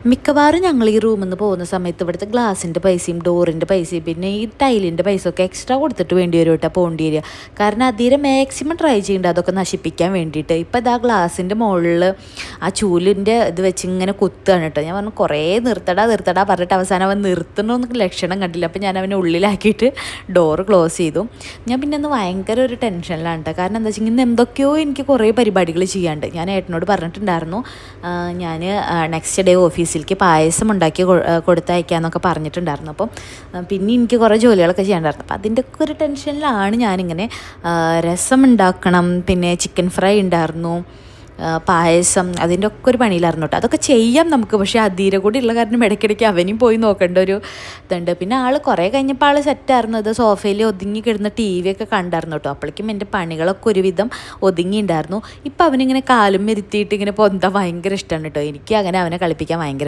മിക്കവാറും ഞങ്ങൾ ഈ റൂമിൽ നിന്ന് പോകുന്ന സമയത്ത് ഇവിടുത്തെ ഗ്ലാസിൻ്റെ പൈസയും ഡോറിൻ്റെ പൈസയും പിന്നെ ഈ ടൈലിൻ്റെ പൈസ ഒക്കെ എക്സ്ട്രാ കൊടുത്തിട്ട് വേണ്ടി വരും കേട്ടോ പോകേണ്ടി വരിക. കാരണം അതിരെ മാക്സിമം ട്രൈ ചെയ്യേണ്ടത് അതൊക്കെ നശിപ്പിക്കാൻ വേണ്ടിയിട്ട്. ഇപ്പം ഇതാ ഗ്ലാസിൻ്റെ മുകളിൽ ആ ചൂലിൻ്റെ ഇത് വെച്ച് ഇങ്ങനെ കുത്തുകയാണ് കേട്ടോ. ഞാൻ പറഞ്ഞു കുറേ നിർത്തടാ പറഞ്ഞിട്ട് അവസാനം അവൻ നിർത്തണമെന്നൊക്കെ ലക്ഷണം കണ്ടില്ല. അപ്പം ഞാൻ അവനെ ഉള്ളിലാക്കിയിട്ട് ഡോറ് ക്ലോസ് ചെയ്തു. ഞാൻ പിന്നെ ഒന്ന് ഭയങ്കര ഒരു ടെൻഷനിലാണ് കേട്ടോ. കാരണം എന്താ വെച്ചാൽ ഇന്ന് എന്തൊക്കെയോ എനിക്ക് കുറേ പരിപാടികൾ ചെയ്യാണ്ട്. ഞാൻ ഏട്ടനോട് പറഞ്ഞിട്ടുണ്ടായിരുന്നു ഞാൻ നെക്സ്റ്റ് ഡേ ഓഫീസിലേക്ക് പായസം ഉണ്ടാക്കി കൊടുത്തയക്കാമെന്നൊക്കെ പറഞ്ഞിട്ടുണ്ടായിരുന്നു. അപ്പം പിന്നെ എനിക്ക് കുറേ ജോലികളൊക്കെ ചെയ്യാണ്ടായിരുന്നു. അപ്പം അതിൻ്റെയൊക്കെ ഒരു ടെൻഷനിലാണ് ഞാനിങ്ങനെ രസം ഉണ്ടാക്കണം, പിന്നെ ചിക്കൻ ഫ്രൈ ഉണ്ടായിരുന്നു, പായസം, അതിൻ്റെ ഒക്കെ ഒരു പണിയിലായിരുന്നു കേട്ടോ. അതൊക്കെ ചെയ്യാം നമുക്ക്, പക്ഷേ അതീരെ കൂടി ഉള്ള കാരണം ഇടയ്ക്കിടയ്ക്ക് അവനും പോയി നോക്കേണ്ട ഒരു ഇതുണ്ട്. പിന്നെ ആൾ കുറേ കഴിഞ്ഞപ്പോൾ ആൾ സെറ്റായിരുന്നു. അത് സോഫയിൽ ഒതുങ്ങി കിടന്ന് ടി വി ഒക്കെ കണ്ടായിരുന്നു കേട്ടോ. അപ്പോഴേക്കും എൻ്റെ പണികളൊക്കെ ഒരുവിധം ഒതുങ്ങിയിട്ടുണ്ടായിരുന്നു. ഇപ്പം അവനിങ്ങനെ കാലും മെരുത്തിയിട്ട് ഇങ്ങനെ പൊന്താൻ ഭയങ്കര ഇഷ്ടമാണ് കേട്ടോ. എനിക്ക് അങ്ങനെ അവനെ കളിപ്പിക്കാൻ ഭയങ്കര